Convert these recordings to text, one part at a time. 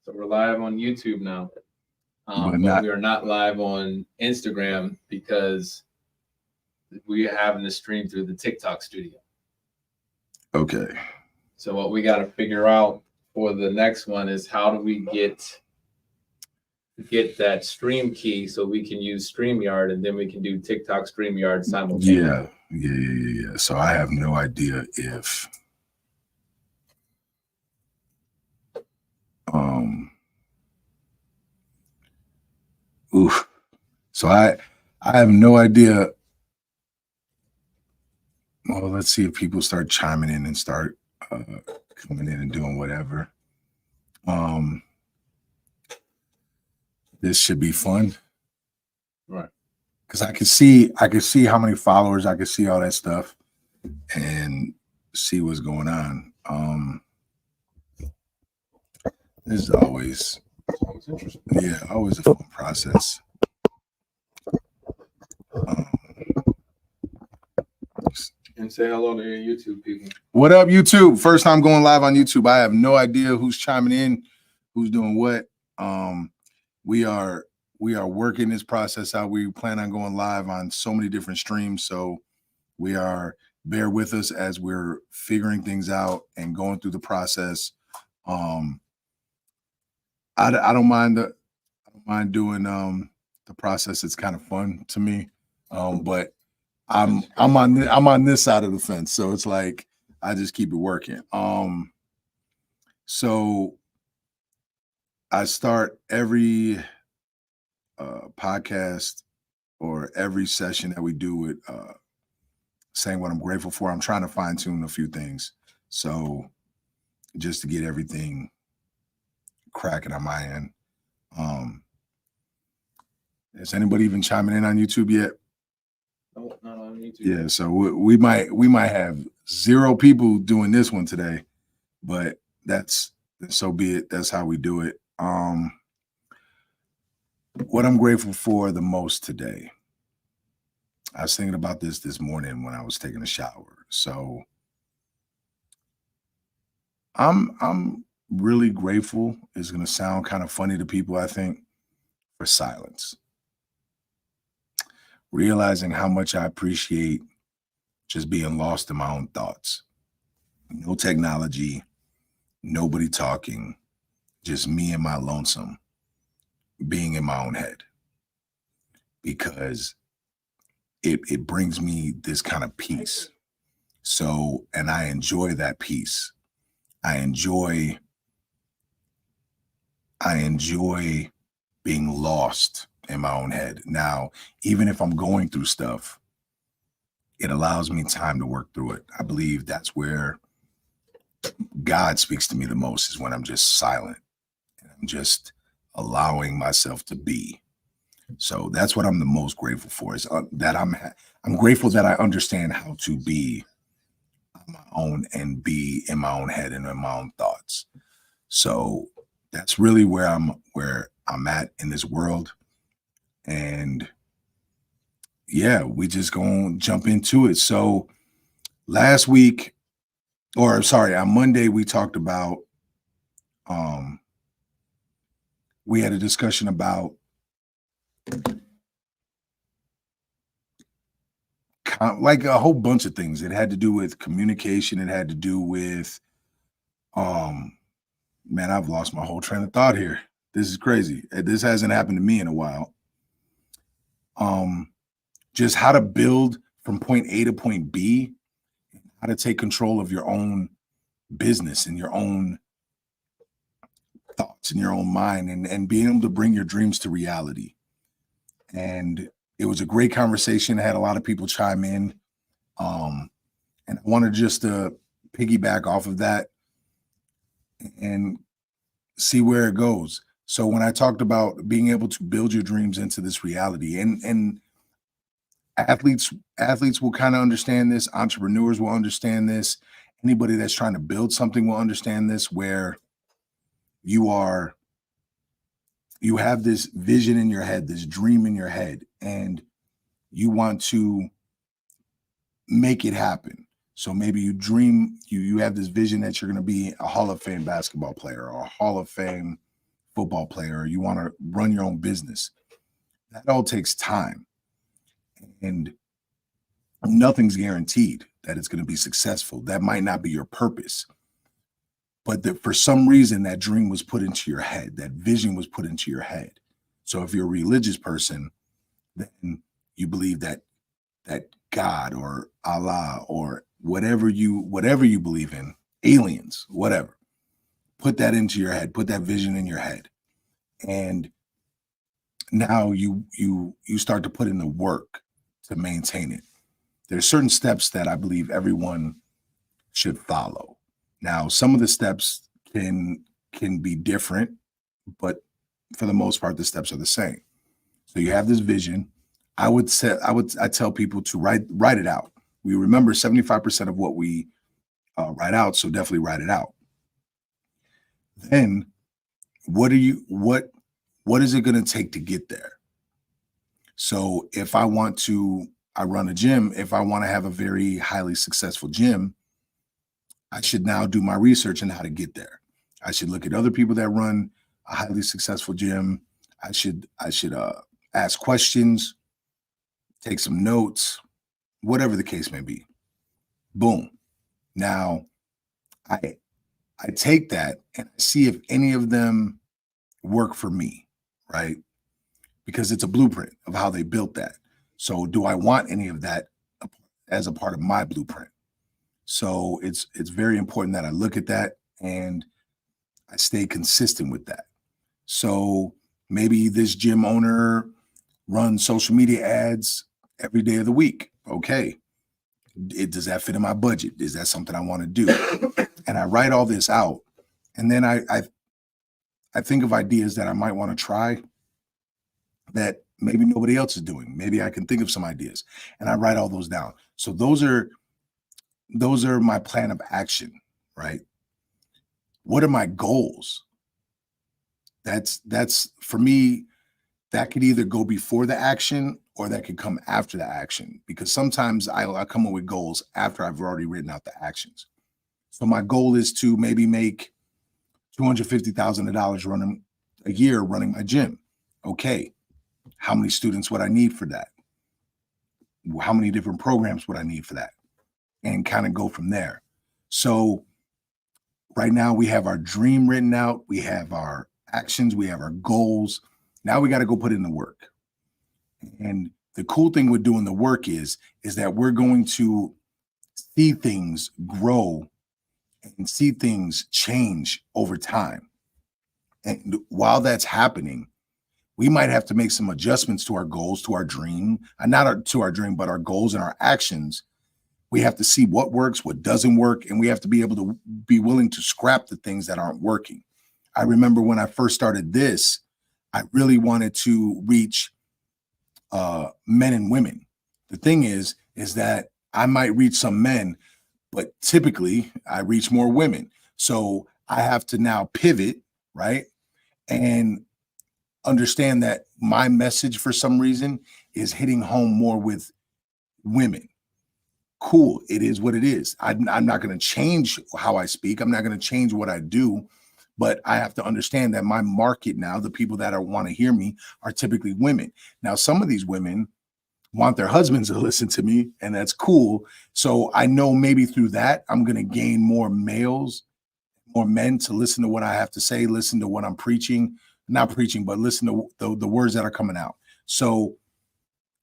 So we're live on YouTube now. But We are not live on Instagram because we're having to stream through the TikTok studio. okay. So what we got to figure out for the next one is how do we get that stream key so we can use StreamYard and then we can do TikTok StreamYard simultaneously. Yeah. So I have no idea if oof. So I have no idea. Well, let's see if people start chiming in and start coming in and doing whatever. This should be fun. Right. Because I could see how many followers, I could see all that stuff and see what's going on. This is always interesting. Yeah, always a fun process. And say hello to your YouTube people. What up, YouTube? First time going live on YouTube. I have no idea who's chiming in, who's doing what. We are working this process out. We plan on going live on so many different streams, so bear with us as we're figuring things out and going through the process. I don't mind doing the process. It's kind of fun to me, but I'm on this side of the fence, so it's like I just keep it working. So I start every podcast or every session that we do with saying what I'm grateful for. I'm trying to fine tune a few things, so just to get everything cracking on my end. Is anybody even chiming in on YouTube yet? No, not on YouTube. Yeah, so we might have 0 people doing this one today, but that's so be it. That's how we do it. What I'm grateful for the most today. I was thinking about this morning when I was taking a shower. So I'm really grateful. It's going to sound kind of funny to people, I think, for silence. Realizing how much I appreciate just being lost in my own thoughts. No technology, nobody talking, just me and my lonesome being in my own head. Because it brings me this kind of peace. So, and I enjoy that peace. I enjoy being lost in my own head. Now, even if I'm going through stuff, it allows me time to work through it. I believe that's where God speaks to me the most, is when I'm just silent and I'm just allowing myself to be. So that's what I'm the most grateful for, is that I'm grateful that I understand how to be on my own and be in my own head and in my own thoughts. So that's really where I'm at in this world. And yeah, we just gonna jump into it. So on Monday, we talked about, we had a discussion about like a whole bunch of things. It had to do with communication. It had to do with, man, I've lost my whole train of thought here. This is crazy. This hasn't happened to me in a while. Just how to build from point A to point B, how to take control of your own business and your own thoughts and your own mind, and being able to bring your dreams to reality. And it was a great conversation. I had a lot of people chime in. And I wanted just to piggyback off of that and see where it goes. So when I talked about being able to build your dreams into this reality, and athletes will kind of understand this, entrepreneurs will understand this, anybody that's trying to build something will understand this, where you have this vision in your head, this dream in your head, and you want to make it happen. So maybe you dream, you have this vision that you're going to be a Hall of Fame basketball player or a Hall of Fame football player, or you want to run your own business. That all takes time. And nothing's guaranteed that it's going to be successful. That might not be your purpose. But for some reason, that dream was put into your head. That vision was put into your head. So if you're a religious person, then you believe that God or Allah or whatever you believe in, aliens, whatever, put that into your head, put that vision in your head. And now you start to put in the work to maintain it. There's certain steps that I believe everyone should follow. Now, some of the steps can be different, but for the most part, the steps are the same. So you have this vision. I tell people to write it out. We remember 75% of what we write out, so definitely write it out. Then, what is it going to take to get there? So if I run a gym. If I want to have a very highly successful gym, I should now do my research on how to get there. I should look at other people that run a highly successful gym. I should ask questions, take some notes, whatever the case may be. Boom. Now, I take that and see if any of them work for me, right? Because it's a blueprint of how they built that. So do I want any of that as a part of my blueprint? So it's very important that I look at that and I stay consistent with that. So maybe this gym owner runs social media ads every day of the week. Okay. Does that fit in my budget? Is that something I want to do? And I write all this out. And then I think of ideas that I might want to try that maybe nobody else is doing. Maybe I can think of some ideas and I write all those down. So those are my plan of action, right? What are my goals? That's for me, that could either go before the action or that could come after the action, because sometimes I come up with goals after I've already written out the actions. So my goal is to maybe make $250,000 a year running my gym. Okay. How many students would I need for that? How many different programs would I need for that? And kind of go from there. So right now we have our dream written out. We have our actions. We have our goals. Now we got to go put in the work. And the cool thing with doing the work is that we're going to see things grow and see things change over time. And while that's happening, we might have to make some adjustments to our goals, to our dream, and to our dream, but our goals and our actions. We have to see what works, what doesn't work, and we have to be able to be willing to scrap the things that aren't working. I remember when I first started this, I really wanted to reach men and women. The thing is that I might reach some men, but typically I reach more women. So I have to now pivot, right? And understand that my message for some reason is hitting home more with women. Cool. It is what it is. I'm not going to change how I speak. I'm not going to change what I do, but I have to understand that my market now, the people that want to hear me, are typically women. Now, some of these women want their husbands to listen to me, and that's cool. So I know maybe through that, I'm going to gain more males, more men to listen to what I have to say, listen to what I'm preaching, not preaching, but listen to the words that are coming out. So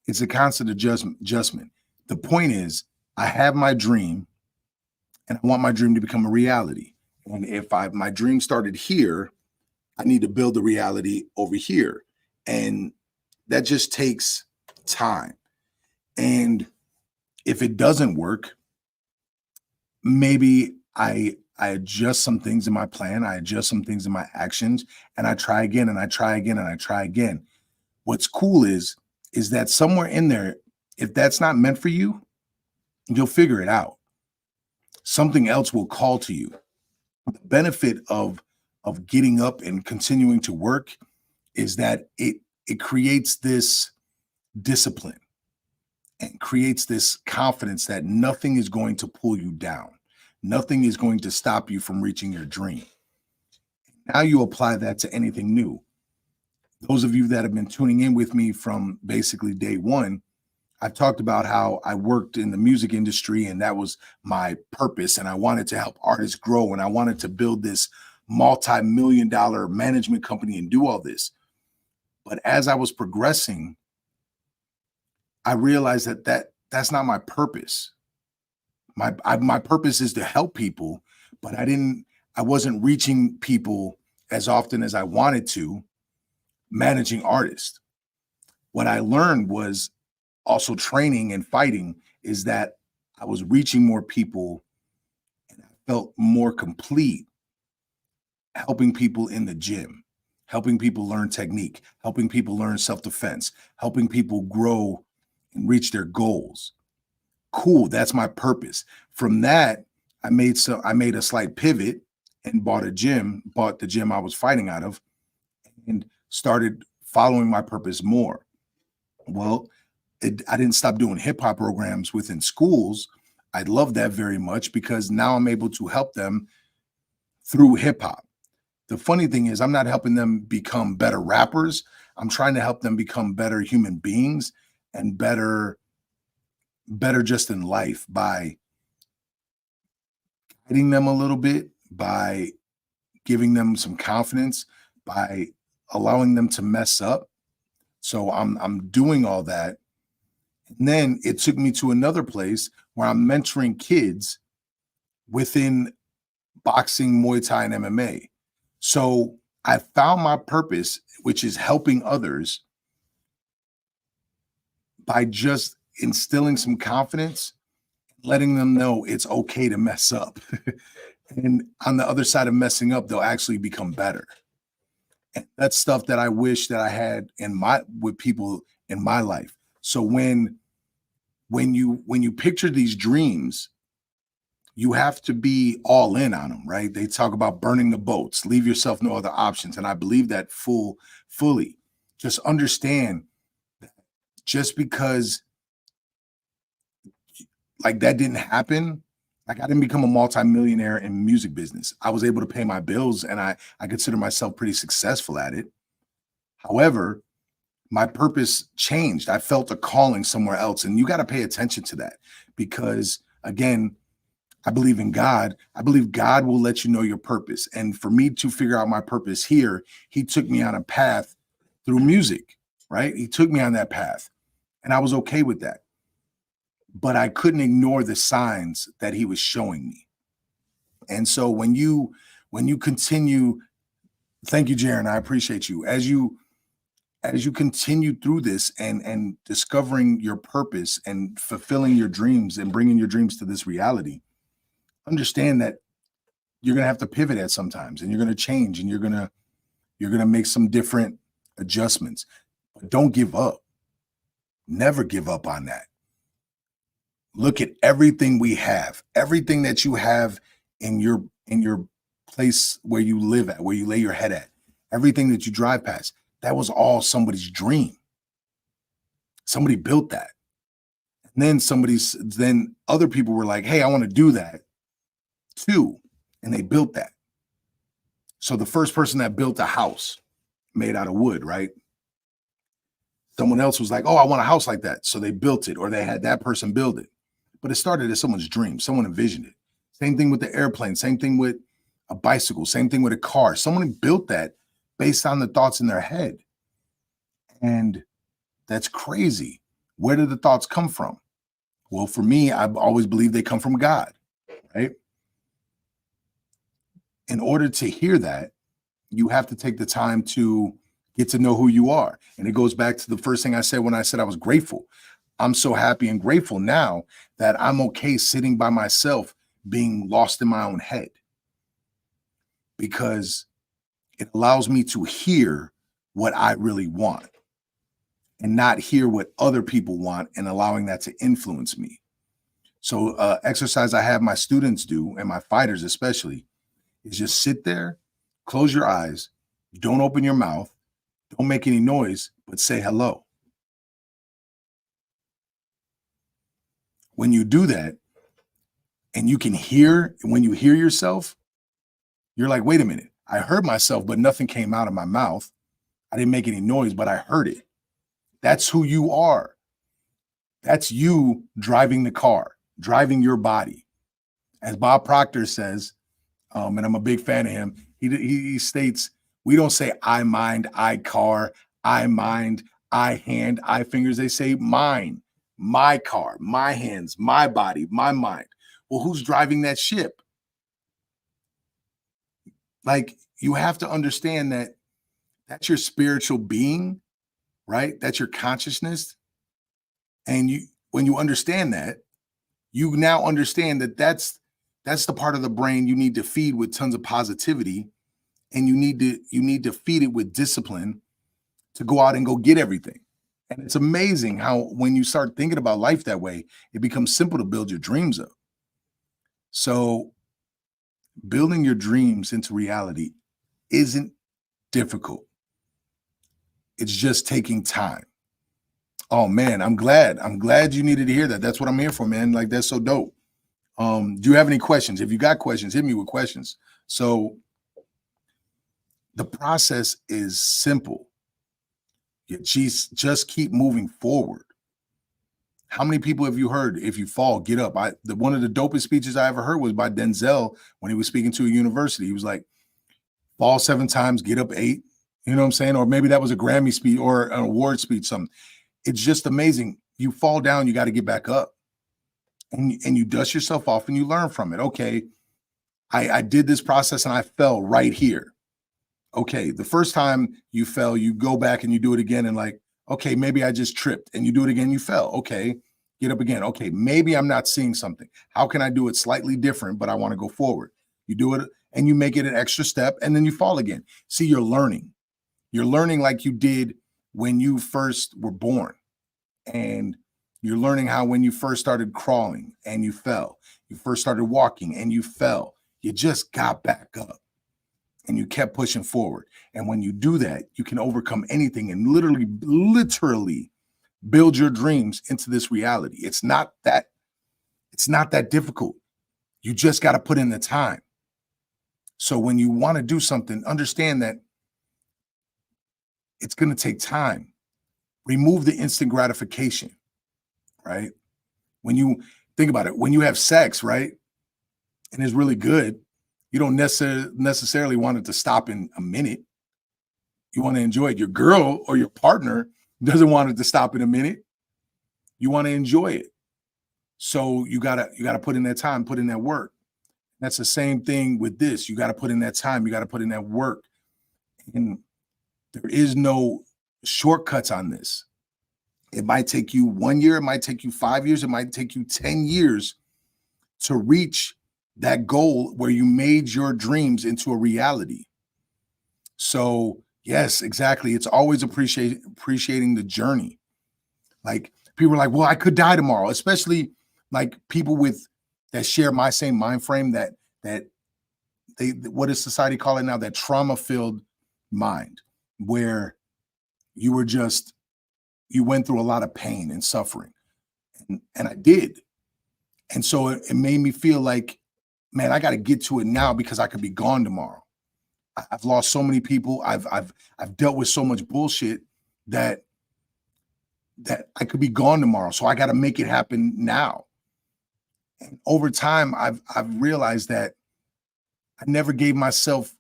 it's a constant adjustment. The point is, I have my dream and I want my dream to become a reality. And if my dream started here, I need to build the reality over here. And that just takes time. And if it doesn't work, maybe I adjust some things in my plan. I adjust some things in my actions, and I try again and I try again and I try again. What's cool is that somewhere in there, if that's not meant for you, you'll figure it out. Something else will call to you. The benefit of getting up and continuing to work is that it creates this discipline and creates this confidence that nothing is going to pull you down. Nothing is going to stop you from reaching your dream. Now you apply that to anything new. Those of you that have been tuning in with me from basically day one, I've talked about how I worked in the music industry and that was my purpose. And I wanted to help artists grow and I wanted to build this multi-million-dollar management company and do all this. But as I was progressing, I realized that that's not my purpose. My purpose is to help people, but I wasn't reaching people as often as I wanted to managing artists. What I learned was also training and fighting is that I was reaching more people and I felt more complete helping people in the gym, helping people learn technique, helping people learn self-defense, helping people grow and reach their goals. Cool, that's my purpose. From that, I made a slight pivot and bought the gym I was fighting out of, and started following my purpose more. Well, I didn't stop doing hip hop programs within schools. I love that very much because now I'm able to help them through hip hop. The funny thing is, I'm not helping them become better rappers. I'm trying to help them become better human beings and better just in life by guiding them a little bit, by giving them some confidence, by allowing them to mess up. So I'm doing all that. And then it took me to another place where I'm mentoring kids within boxing, Muay Thai, and MMA. So I found my purpose, which is helping others by just instilling some confidence, letting them know it's okay to mess up. And on the other side of messing up, they'll actually become better. And that's stuff that I wish that I had with people in my life. So when you picture these dreams, you have to be all in on them, right? They talk about burning the boats, leave yourself no other options. And I believe that fully. Just understand that just because like that didn't happen, like I didn't become a multimillionaire in music business. I was able to pay my bills and I consider myself pretty successful at it. However, my purpose changed. I felt a calling somewhere else. And you got to pay attention to that because again, I believe in God. I believe God will let you know your purpose. And for me to figure out my purpose here, he took me on a path through music, right? He took me on that path and I was okay with that. But I couldn't ignore the signs that he was showing me. And so when you continue, thank you, Jaron, I appreciate you. As you continue through this and discovering your purpose and fulfilling your dreams and bringing your dreams to this reality, understand that you're going to have to pivot at sometimes and you're going to change and you're going to make some different adjustments, but don't give up. Never give up on that. Look at everything we have, everything that you have in your place where you live at, where you lay your head at, everything that you drive past. That was all somebody's dream. Somebody built that. And then other people were like, hey, I want to do that too. And they built that. So the first person that built a house made out of wood, right? Someone else was like, oh, I want a house like that. So they built it, or they had that person build it. But it started as someone's dream. Someone envisioned it. Same thing with the airplane. Same thing with a bicycle. Same thing with a car. Someone built that based on the thoughts in their head. And that's crazy. Where did the thoughts come from? Well, for me, I've always believed they come from God, right? In order to hear that, you have to take the time to get to know who you are. And it goes back to the first thing I said when I said I was grateful. I'm so happy and grateful now that I'm okay sitting by myself, being lost in my own head, because it allows me to hear what I really want and not hear what other people want and allowing that to influence me. So exercise I have my students do, and my fighters especially, is just sit there, close your eyes, don't open your mouth, don't make any noise, but say hello. When you do that, and you can hear, when you hear yourself, you're like, wait a minute, I heard myself, but nothing came out of my mouth. I didn't make any noise, but I heard it. That's who you are. That's you driving the car, driving your body. As Bob Proctor says, and I'm a big fan of him, he states, we don't say I mind, I car, I mind, I hand, I fingers. They say mine, my car, my hands, my body, my mind. Well, who's driving that ship? Like, you have to understand that that's your spiritual being, right? That's your consciousness. And when you understand that, you now understand that that's the part of the brain you need to feed with tons of positivity, and you need to feed it with discipline to go out and go get everything. And it's amazing how when you start thinking about life that way, it becomes simple to build your dreams up. So building your dreams into reality isn't difficult. It's just taking time. Oh man, I'm glad you needed to hear that. That's what I'm here for, man. Like, that's so dope. Do you have any questions? If you got questions, hit me with questions. So the process is simple. You just keep moving forward. How many people have you heard, if you fall, get up? One of the dopest speeches I ever heard was by Denzel when he was speaking to a university. He was like, fall 7 times, get up 8. You know what I'm saying? Or maybe that was a Grammy speech or an award speech, something. It's just amazing. You fall down, you got to get back up. And you dust yourself off and you learn from it. Okay, I did this process and I fell right here. Okay, the first time you fell, you go back and you do it again and like, okay, maybe I just tripped, and you do it again, you fell. Okay, get up again. Okay, maybe I'm not seeing something. How can I do it slightly different, but I want to go forward? You do it and you make it an extra step, and then you fall again. See, you're learning. You're learning like you did when you first were born. And you're learning how when you first started crawling and you fell, you first started walking and you fell, you just got back up and you kept pushing forward. And when you do that, you can overcome anything and literally build your dreams into this reality. It's not that difficult. You just got to put in the time. So when you want to do something, understand that it's going to take time. Remove the instant gratification, right? When you think about it, when you have sex, right, and it's really good, you don't necessarily want it to stop in a minute. You want to enjoy it. Your girl or your partner doesn't want it to stop in a minute. You want to enjoy it. So you gotta put in that time, put in that work. That's the same thing with this. You got to put in that time. You got to put in that work. And there is no shortcuts on this. It might take you 1 year. It might take you 5 years. It might take you 10 years to reach that goal where you made your dreams into a reality. So yes, exactly. It's always appreciating the journey. Like, people are like, well, I could die tomorrow, especially like people that share my same mind frame, that they, what does society call it now? That trauma-filled mind, where you went through a lot of pain and suffering. And I did. And so it made me feel like, man, I got to get to it now because I could be gone tomorrow. I've lost so many people. I've dealt with so much bullshit that I could be gone tomorrow. So I got to make it happen now. And over time, I've realized that I never gave myself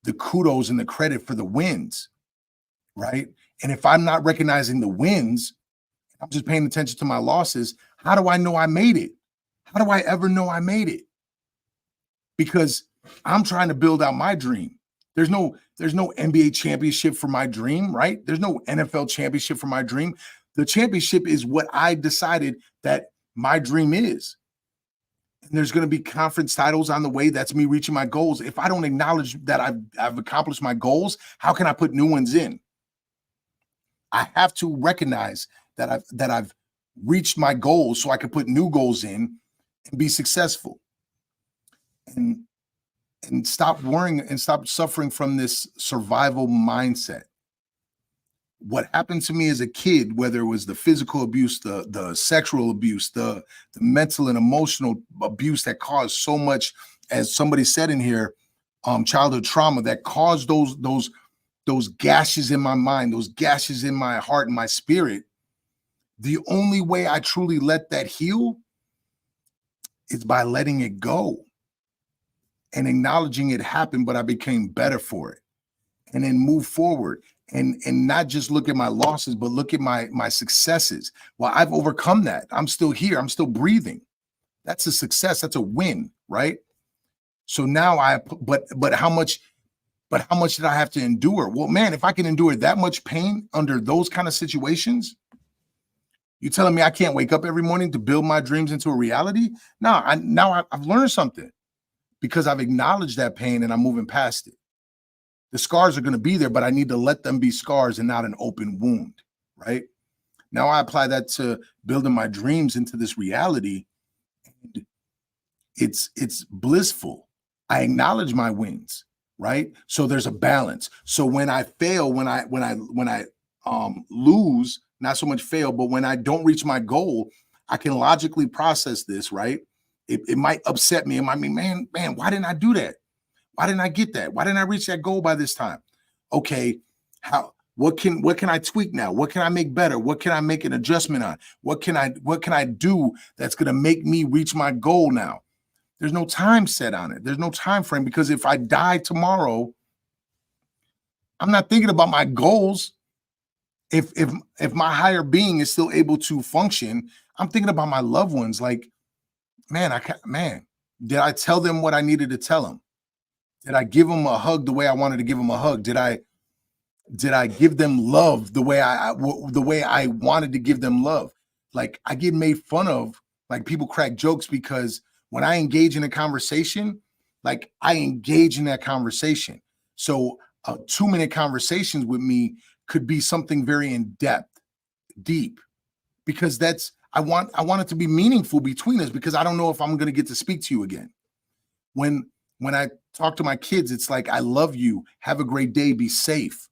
the kudos and the credit for the wins, right? And if I'm not recognizing the wins, I'm just paying attention to my losses, how do I know I made it? How do I ever know I made it? Because I'm trying to build out my dream. There's no NBA championship for my dream, right? There's no NFL championship for my dream. The championship is what I decided that my dream is. And there's going to be conference titles on the way. That's me reaching my goals. If I don't acknowledge that I've accomplished my goals, how can I put new ones in? I have to recognize that I've reached my goals so I can put new goals in and be successful. And stop worrying and stop suffering from this survival mindset. What happened to me as a kid, whether it was the physical abuse, the sexual abuse, the mental and emotional abuse that caused so much, as somebody said in here, childhood trauma that caused those gashes in my mind, those gashes in my heart and my spirit. The only way I truly let that heal is by letting it go and acknowledging it happened, but I became better for it, and then move forward and not just look at my losses, but look at my successes. Well, I've overcome that. I'm still here. I'm still breathing. That's a success. That's a win, right? So now but how much did I have to endure? Well, man, if I can endure that much pain under those kind of situations, you telling me I can't wake up every morning to build my dreams into a reality? No, I've learned something because I've acknowledged that pain and I'm moving past it. The scars are going to be there, but I need to let them be scars and not an open wound, right? Now I apply that to building my dreams into this reality. It's blissful. I acknowledge my wins, right? So there's a balance. So when I fail, when I lose, not so much fail, but when I don't reach my goal, I can logically process this, right? It might upset me. It might mean, man, why didn't I do that? Why didn't I get that? Why didn't I reach that goal by this time? Okay, what can I tweak now? What can I make better? What can I make an adjustment on? What can I do that's going to make me reach my goal now? There's no time set on it. There's no time frame, because if I die tomorrow, I'm not thinking about my goals. If my higher being is still able to function, I'm thinking about my loved ones. Like, man, did I tell them what I needed to tell them? Did I give them a hug the way I wanted to give them a hug? Did I give them love the way I wanted to give them love? Like, I get made fun of, like people crack jokes because when I engage in a conversation, like I engage in that conversation. So 2-minute conversations with me could be something very in depth, deep, because I want it to be meaningful between us, because I don't know if I'm going to get to speak to you again. When I talk to my kids, it's like, I love you. Have a great day. Be safe.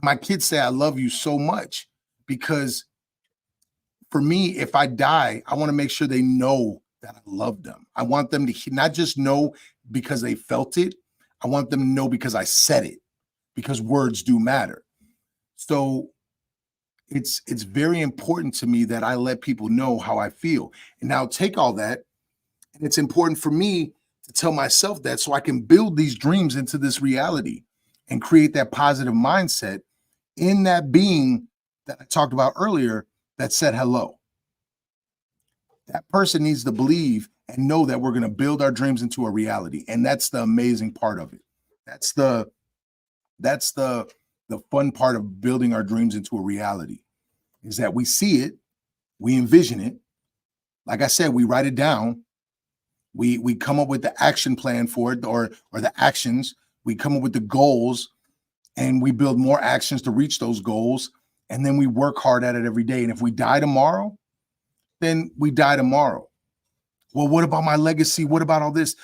My kids say I love you so much, because for me, if I die, I want to make sure they know that I love them. I want them to not just know because they felt it. I want them to know because I said it, because words do matter. So it's very important to me that I let people know how I feel. And now take all that, and it's important for me to tell myself that, so I can build these dreams into this reality and create that positive mindset in that being that I talked about earlier that said hello. That person needs to believe and know that we're going to build our dreams into a reality. And that's the amazing part of it. That's the fun part of building our dreams into a reality, is that we see it, we envision it. Like I said, we write it down. We come up with the action plan for it, or the actions. We come up with the goals, and we build more actions to reach those goals. And then we work hard at it every day. And if we die tomorrow, then we die tomorrow. Well, what about my legacy? What about all this?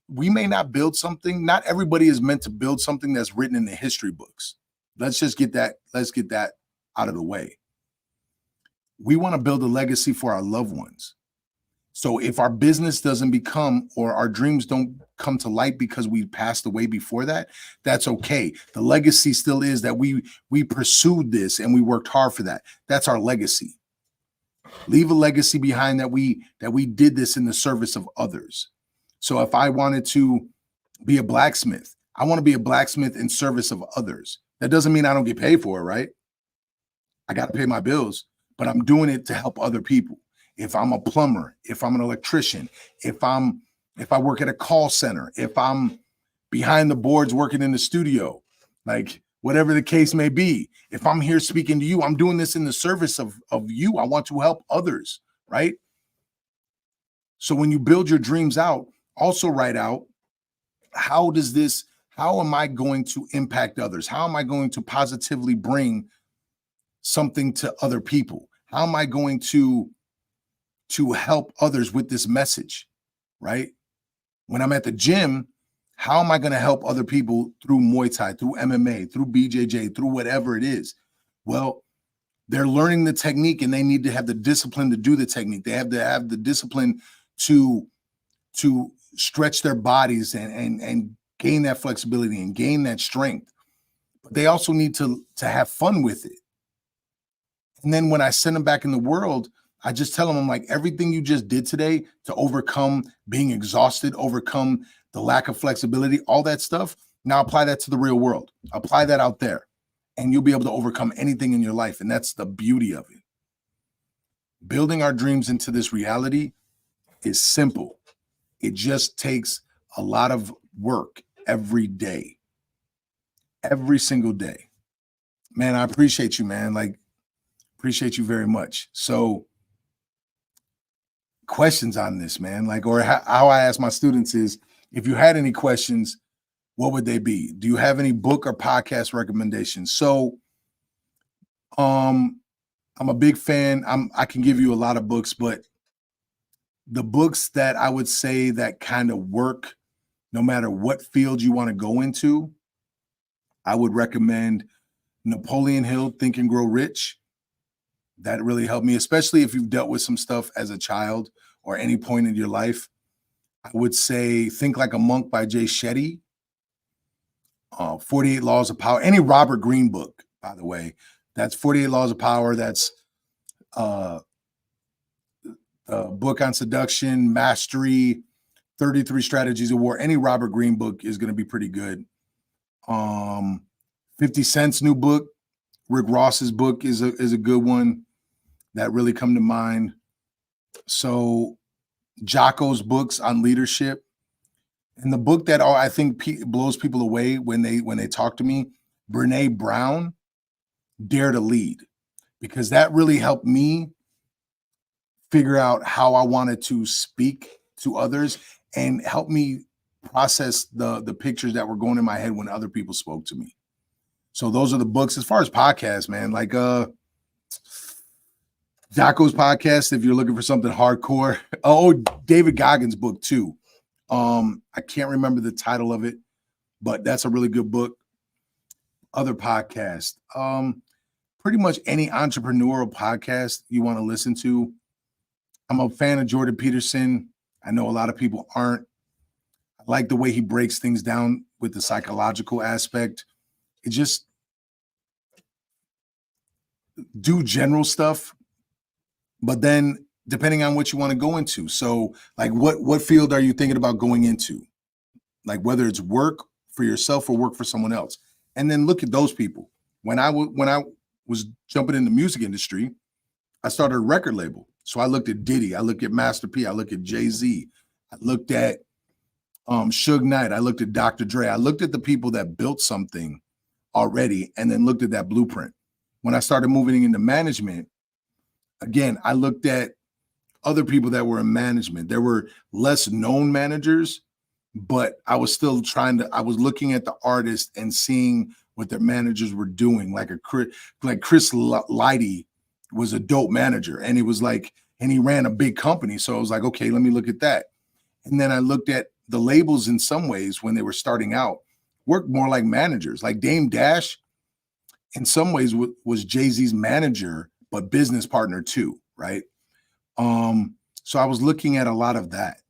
We may not build something. Not everybody is meant to build something that's written in the history books. Let's get that out of the way. We want to build a legacy for our loved ones. So if our business doesn't become, or our dreams don't come to light because we passed away before that, that's okay. The legacy still is that we pursued this and we worked hard for that. That's our legacy. Leave a legacy behind that we did this in the service of others. So if I wanted to be a blacksmith, I want to be a blacksmith in service of others. That doesn't mean I don't get paid for it, right? I got to pay my bills, but I'm doing it to help other people. If I'm a plumber, if I'm an electrician, if I work at a call center, if I'm behind the boards working in the studio, like whatever the case may be, if I'm here speaking to you, I'm doing this in the service of you. I want to help others, right? So when you build your dreams out, also write out, how am I going to impact others? How am I going to positively bring something to other people? How am I going to help others with this message, right? When I'm at the gym, how am I going to help other people through Muay Thai, through MMA, through BJJ, through whatever it is? Well, they're learning the technique, and they need to have the discipline to do the technique. They have to have the discipline to stretch their bodies and gain that flexibility and gain that strength. But they also need to have fun with it. And then when I send them back in the world, I just tell them, I'm like, everything you just did today to overcome being exhausted, overcome the lack of flexibility, all that stuff. Now apply that to the real world. Apply that out there, and you'll be able to overcome anything in your life. And that's the beauty of it. Building our dreams into this reality is simple. It just takes a lot of work every day, every single day. Man, I appreciate you, man. Like, appreciate you very much. So, questions on this, man? Like, or how I ask my students is, if you had any questions, what would they be? Do you have any book or podcast recommendations? So, I'm a big fan. I can give you a lot of books, but the books that I would say that kind of work no matter what field you want to go into, I would recommend Napoleon Hill, Think and Grow Rich. That really helped me, especially if you've dealt with some stuff as a child or any point in your life. I would say Think Like a Monk by Jay Shetty, 48 Laws of Power, any Robert Greene book, by the way. That's 48 Laws of Power. That's a book on seduction, mastery, 33 Strategies of War. Any Robert Greene book is going to be pretty good. 50 Cent's new book, Rick Ross's book is a good one that really come to mind. So Jocko's books on leadership, and the book that I think blows people away when they talk to me, Brene Brown, Dare to Lead, because that really helped me figure out how I wanted to speak to others and help me process the pictures that were going in my head when other people spoke to me. So those are the books. As far as podcasts, man, like Jocko's podcast, if you're looking for something hardcore. Oh, David Goggins' book too. I can't remember the title of it, but that's a really good book. Other podcast, pretty much any entrepreneurial podcast you want to listen to. I'm a fan of Jordan Peterson. I know a lot of people aren't. I like the way he breaks things down with the psychological aspect. It just do general stuff, but then depending on what you want to go into. So like what field are you thinking about going into? Like whether it's work for yourself or work for someone else. And then look at those people. When I was jumping in the music industry, I started a record label. So I looked at Diddy, I looked at Master P, I looked at Jay-Z, I looked at Suge Knight, I looked at Dr. Dre, I looked at the people that built something already and then looked at that blueprint. When I started moving into management, again, I looked at other people that were in management. There were less known managers, but I was still I was looking at the artists and seeing what their managers were doing. Like Chris Lighty was a dope manager, and it was like, and he ran a big company. So I was like, okay, let me look at that. And then I looked at the labels in some ways when they were starting out, worked more like managers. Like Dame Dash, in some ways, was Jay-Z's manager, but business partner too, right? So I was looking at a lot of that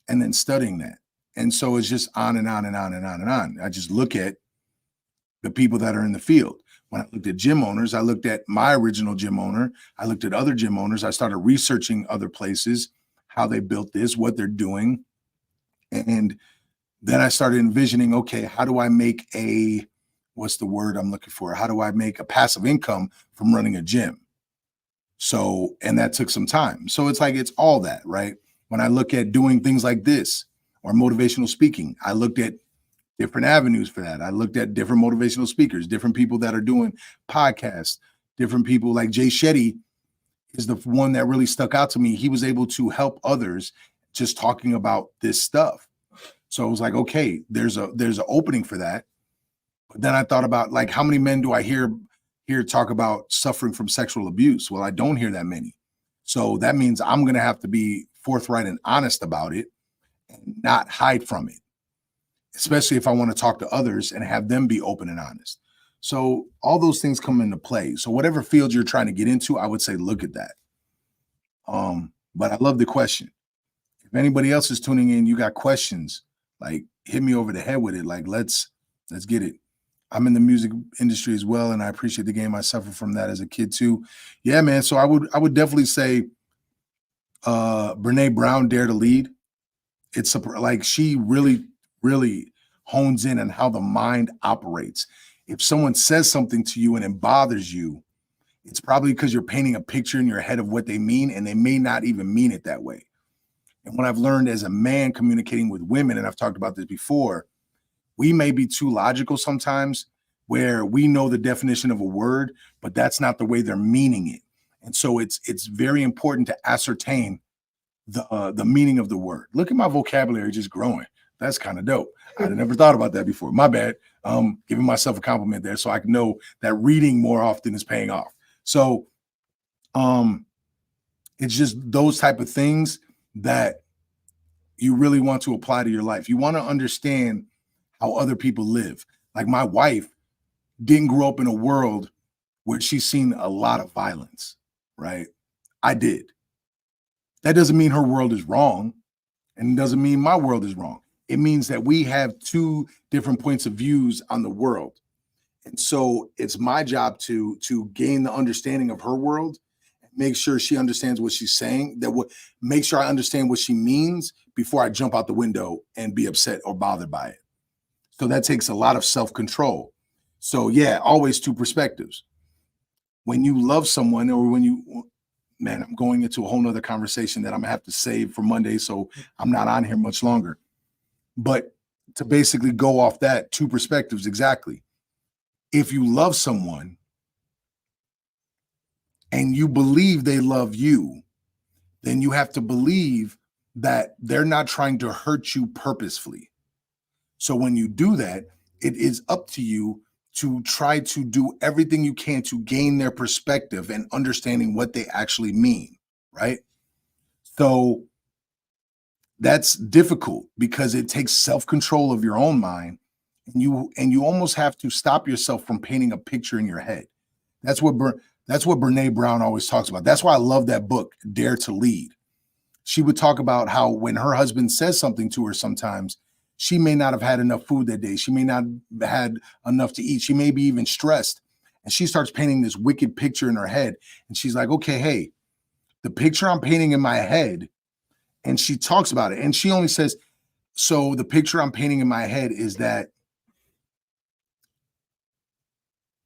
and then studying that. And so it's just on and on and on and on and on. I just look at the people that are in the field. When I looked at gym owners, I looked at my original gym owner. I looked at other gym owners. I started researching other places, how they built this, what they're doing. And then I started envisioning, okay, how do I make what's the word I'm looking for? How do I make a passive income from running a gym? So, and that took some time. So it's like, it's all that, right? When I look at doing things like this or motivational speaking, I looked at different avenues for that. I looked at different motivational speakers, different people that are doing podcasts, different people like Jay Shetty is the one that really stuck out to me. He was able to help others just talking about this stuff. So I was like, okay, there's an opening for that. But then I thought about like, how many men do I hear talk about suffering from sexual abuse? Well, I don't hear that many. So that means I'm going to have to be forthright and honest about it and not hide from it, especially if I want to talk to others and have them be open and honest. So all those things come into play. So whatever field you're trying to get into, I would say, look at that. But I love the question. If anybody else is tuning in, you got questions, like hit me over the head with it. Like let's get it. I'm in the music industry as well, and I appreciate the game. I suffered from that as a kid too. Yeah, man. So I would definitely say Brene Brown, Dare to Lead. It's like she really hones in on how the mind operates. If someone says something to you and it bothers you, it's probably because you're painting a picture in your head of what they mean, and they may not even mean it that way. And what I've learned as a man communicating with women, and I've talked about this before, we may be too logical sometimes, where we know the definition of a word, but that's not the way they're meaning it. And so it's very important to ascertain the meaning of the word. Look at my vocabulary just growing. That's kind of dope. I'd never thought about that before. My bad. Giving myself a compliment there, so I can know that reading more often is paying off. So it's just those type of things that you really want to apply to your life. You want to understand how other people live. Like my wife didn't grow up in a world where she's seen a lot of violence, right? I did. That doesn't mean her world is wrong, and it doesn't mean my world is wrong. It means that we have two different points of views on the world. And so it's my job to gain the understanding of her world, make sure she understands what she's saying, make sure I understand what she means before I jump out the window and be upset or bothered by it. So that takes a lot of self-control. So yeah, always two perspectives. When you love someone, or man, I'm going into a whole nother conversation that I'm gonna have to save for Monday, so I'm not on here much longer. But to basically go off that, two perspectives exactly. If you love someone and you believe they love you, then you have to believe that they're not trying to hurt you purposefully. So when you do that, it is up to you to try to do everything you can to gain their perspective and understanding what they actually mean, right? So that's difficult because it takes self-control of your own mind, and you almost have to stop yourself from painting a picture in your head. That's what Brene Brown always talks about. That's why I love that book, Dare to Lead. She would talk about how when her husband says something to her, sometimes she may not have had enough food that day. She may not have had enough to eat. She may be even stressed. And she starts painting this wicked picture in her head. And she's like, okay, hey, the picture I'm painting in my head, and she talks about it. And she only says, so the picture I'm painting in my head is that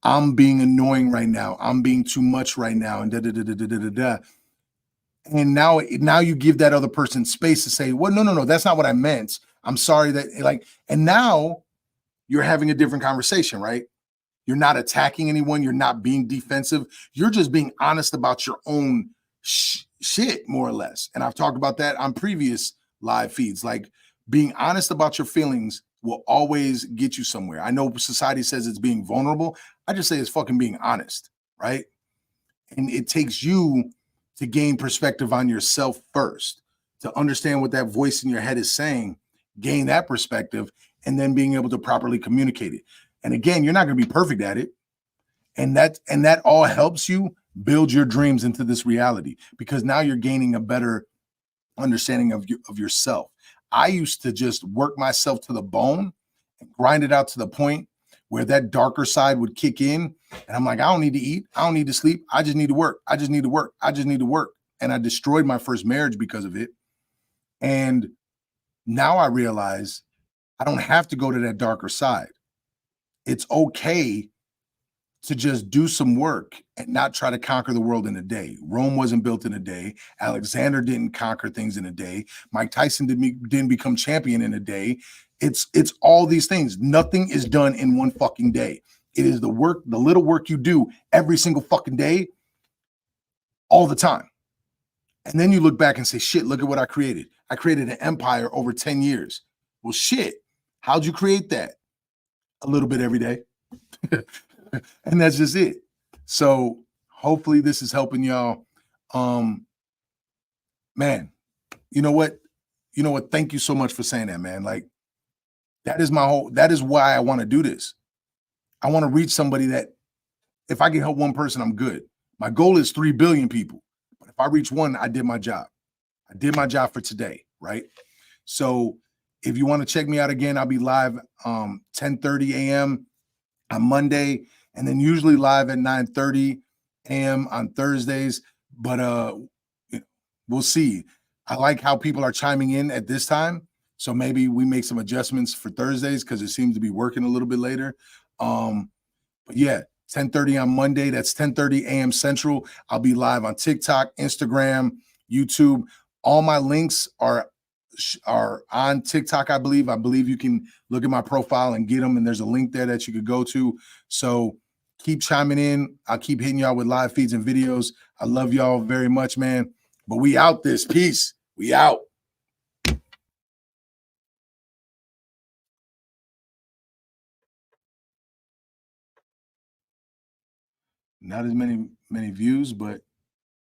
I'm being annoying right now. I'm being too much right now. And da da da da da da da. And now you give that other person space to say, well, no, that's not what I meant. I'm sorry that, like, and now you're having a different conversation, right? You're not attacking anyone. You're not being defensive. You're just being honest about your own shit, more or less. And I've talked about that on previous live feeds. Like, being honest about your feelings will always get you somewhere. I know society says it's being vulnerable. I just say it's fucking being honest, right? And it takes you to gain perspective on yourself first, to understand what that voice in your head is saying, gain that perspective, and then being able to properly communicate it. And again, you're not going to be perfect at it. And that all helps you build your dreams into this reality, because now you're gaining a better understanding of yourself. I used to just work myself to the bone and grind it out to the point where that darker side would kick in. And I'm like, I don't need to eat. I don't need to sleep. I just need to work. I just need to work. I just need to work. And I destroyed my first marriage because of it. And now I realize I don't have to go to that darker side. It's okay to just do some work and not try to conquer the world in a day. Rome wasn't built in a day. Alexander didn't conquer things in a day. Mike Tyson didn't become champion in a day. It's all these things. Nothing is done in one fucking day. It is the little work you do every single fucking day, all the time. And then you look back and say, shit, look at what I created. I created an empire over 10 years. Well, shit, how'd you create that? A little bit every day. And that's just it. So hopefully this is helping y'all. Man, you know what? Thank you so much for saying that, man. Like, that is why I want to do this. I want to reach somebody that if I can help one person, I'm good. My goal is 3 billion people. But if I reach one, I did my job. I did my job for today, right? So if you want to check me out again, I'll be live 10:30 a.m. on Monday, and then usually live at 9:30 a.m. on Thursdays. But we'll see. I like how people are chiming in at this time. So maybe we make some adjustments for Thursdays because it seems to be working a little bit later. But yeah, 10:30 on Monday. That's 10:30 a.m. Central. I'll be live on TikTok, Instagram, YouTube. All my links are on TikTok, I believe. I believe you can look at my profile and get them, and there's a link there that you could go to. So keep chiming in. I'll keep hitting y'all with live feeds and videos. I love y'all very much, man. But we out this. Peace. We out. Not as many views, but